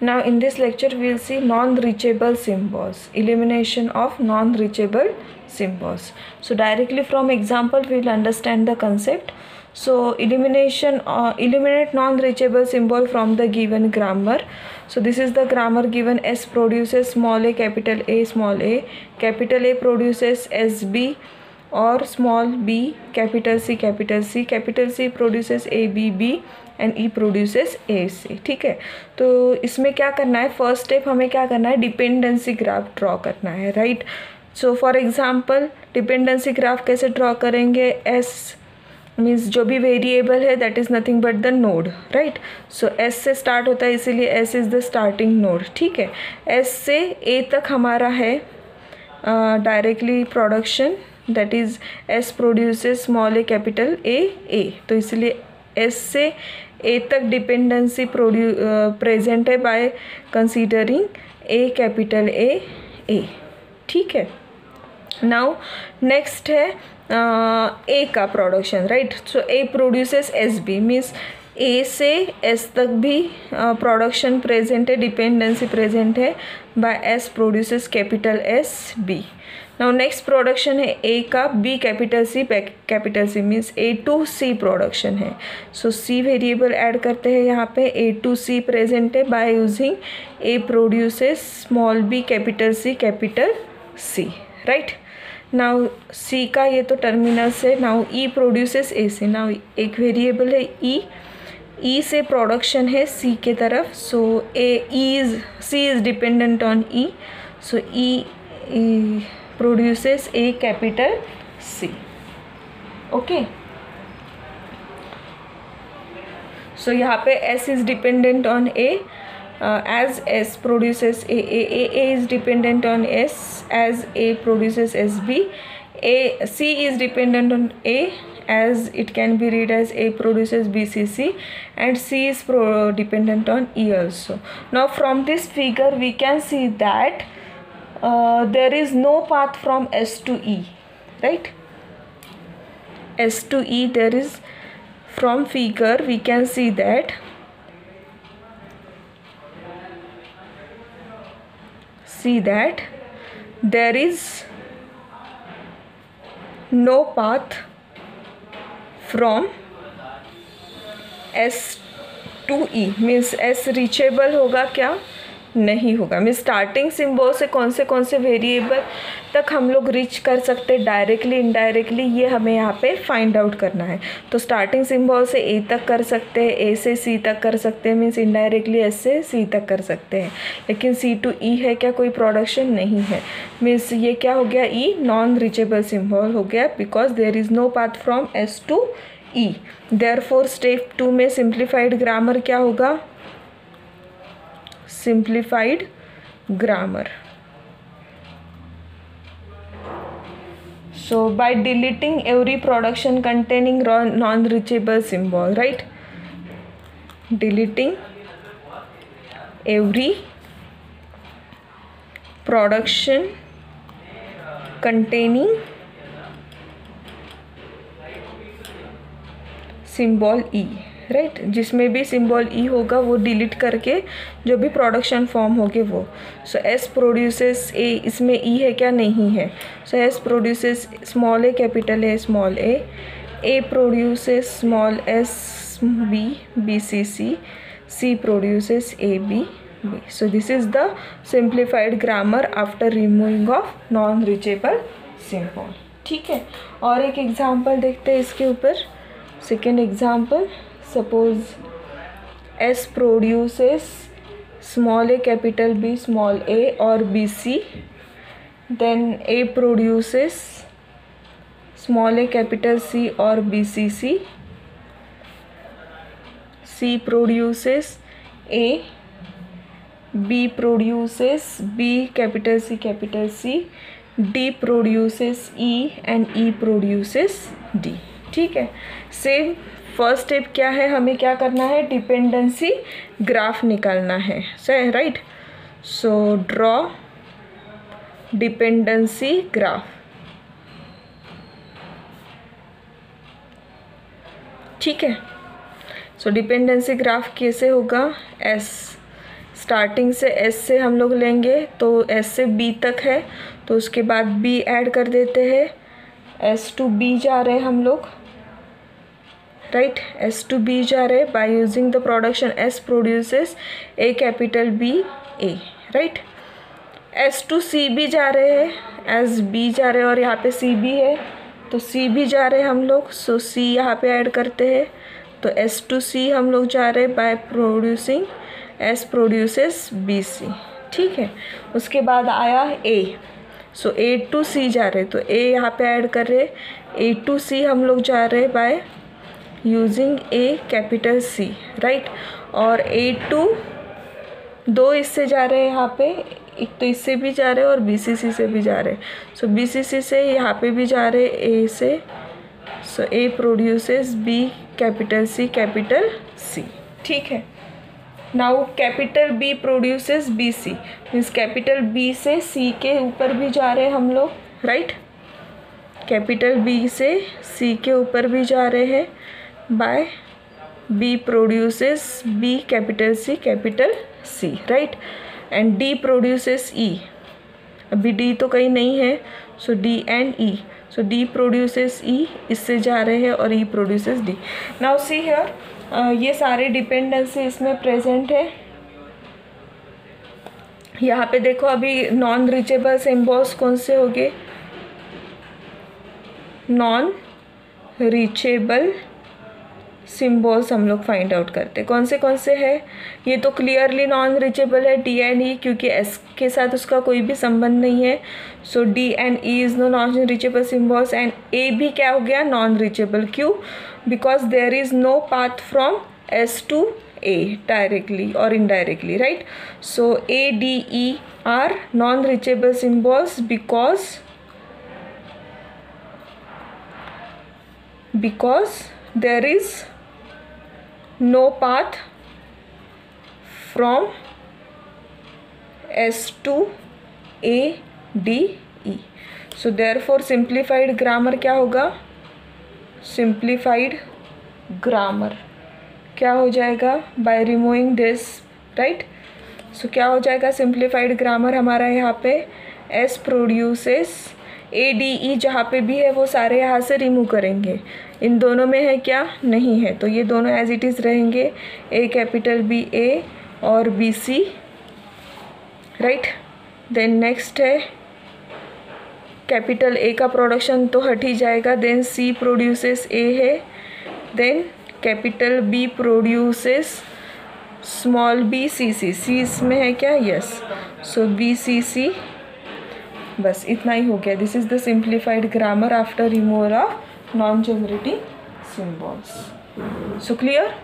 Now in this lecture we will see non-reachable symbols, elimination of non-reachable symbols. So directly from example we will understand the concept. So eliminate non-reachable symbol from the given grammar. So this is the grammar given. S produces small a, capital A, small a. Capital A produces SB और small b, capital C, capital C. Capital C produces A B B and E produces A C. ठीक है, तो इसमें क्या करना है, first step हमें क्या करना है, डिपेंडेंसी ग्राफ ड्रॉ करना है, right. So for example dependency graph कैसे ड्रॉ करेंगे, S मीन्स जो भी वेरिएबल है that is nothing but the node, right. So S से स्टार्ट होता है इसीलिए S is the starting node. ठीक है, S से A तक हमारा है directly production, that is S produces small A, capital A. तो इसलिए S से A तक डिपेंडेंसी प्रेजेंट है by considering A, capital A. ठीक है, नाउ नेक्स्ट है A का production, right. So A produces SB means A से S तक भी प्रोडक्शन प्रेजेंट है, डिपेंडेंसी प्रेजेंट है by S produces capital SB. Now next production है A का B, capital C means A to C production है. So C variable add करते हैं यहाँ पे, A to C प्रेजेंट है by using A produces small b, capital C, right. Now C का ये तो टर्मिनल्स है. Now E produces AC. Now एक वेरिएबल है E से प्रोडक्शन है C के तरफ. सो C is dependent on E. So E produces A, capital C. Okay. So यहाँ पे S is dependent on A. As S produces A is dependent on S. As A produces SB, C is dependent on A. As it can be read as A produces BCC, and C is dependent on E also. Now from this figure we can see that there is no path from S to E, right. S to E there is, from figure we can see that there is no path from S to E means S reachable होगा क्या, नहीं होगा. Mean starting symbol से कौन से variable तक हम लोग रीच कर सकते हैं डायरेक्टली इनडायरेक्टली, ये हमें यहाँ पे फाइंड आउट करना है. तो स्टार्टिंग सिम्बॉल से A तक कर सकते हैं, A से C तक कर सकते हैं, मीन्स इनडायरेक्टली S से C तक कर सकते हैं. लेकिन C to E है क्या, कोई प्रोडक्शन नहीं है, मीन्स ये क्या हो गया, E नॉन रीचेबल सिम्बॉल हो गया because there is no path from S to E. Therefore step 2 में सिंप्लीफाइड ग्रामर क्या होगा, simplified grammar. So by deleting every production containing non-reachable symbol, right, deleting every production containing symbol E, right. जिसमें भी symbol E होगा वो delete करके जो भी प्रोडक्शन फॉर्म होगे वो. सो S प्रोड्यूसेस A, इसमें E है क्या, नहीं है. सो S produces small a, capital A, small A produces small s, B, BCC, C produces A, B. So this is the simplified grammar after removing of non reachable symbol. ठीक है, और एक example देखते हैं इसके ऊपर. Second example, suppose S produces small a, capital B, small a or BC, then A produces small a, capital C or BCC, C produces A, B produces B, capital C, D produces E and E produces D. ठीक है, same first step क्या है, हमें क्या करना है, dependency graph निकालना है, सही, right. So draw dependency graph. ठीक है, सो डिपेंडेंसी ग्राफ कैसे होगा, S स्टार्टिंग से S से हम लोग लेंगे तो S से B तक है, तो उसके बाद B ऐड कर देते हैं, S to B जा रहे हैं हम लोग, राइट, S to B जा रहे हैं। By using the production S produces A capital B A, right. S to C भी जा रहे हैं, एस B जा रहे हैं और यहाँ पे C भी है तो C भी जा रहे हैं हम लोग, सो C यहाँ पे ऐड करते हैं, तो S to C हम लोग जा रहे हैं by producing S produces B C, ठीक है। उसके बाद आया A, so A to C जा रहे हैं तो A यहाँ पे ऐड कर रहे हैं, A to C हम लोग जा रहे हैं by using A capital C, right. और A to दो इससे जा रहे हैं यहाँ पे, एक तो इससे भी जा रहे हैं और BCC से भी जा रहे हैं, सो BCC से यहाँ पे भी जा रहे हैं A से, सो A produces B capital C capital C, ठीक है। Now capital B produces BC, means capital B से C के ऊपर भी जा रहे हैं हम लोग, राइट। कैपिटल B से C के ऊपर भी जा रहे हैं by B produces B capital C capital C, right. And D produces E, अभी D तो कहीं नहीं है, so D and E, so D produces E, इससे जा रहे हैं और E produces D। Now see here, ये सारे डिपेंडेंसी इसमें प्रेजेंट है। यहाँ पे देखो अभी नॉन रीचेबल सिम्बॉल्स कौन से हो गए, नॉन रीचेबल सिम्बॉल्स हम लोग फाइंड आउट करते हैं कौन से है। ये तो क्लियरली नॉन रीचेबल है D एंड E, क्योंकि S के साथ उसका कोई भी संबंध नहीं है, so D and E is no non reachable symbols. And A भी क्या हो गया, नॉन रीचेबल, क्यों, because there is no path from S to A directly और indirectly, right. So A D E are non reachable symbols because there is no path from S to A D E, so therefore simplified grammar क्या होगा, simplified grammar क्या हो जाएगा, by removing this, right। सो क्या हो जाएगा simplified grammar हमारा यहाँ पे S produces A D E, जहाँ पे भी है वो सारे यहाँ से रिमूव करेंगे, इन दोनों में है क्या, नहीं है, तो ये दोनों एज इट इज़ रहेंगे, A कैपिटल B A और B C, right. Then next है कैपिटल A का प्रोडक्शन तो हट ही जाएगा, देन C प्रोड्यूसेस A है, then capital B produces small b C C, C इसमें है क्या, yes, so B C C, बस इतना ही हो गया। This is the simplified grammar after removal of non generating symbols. So clear.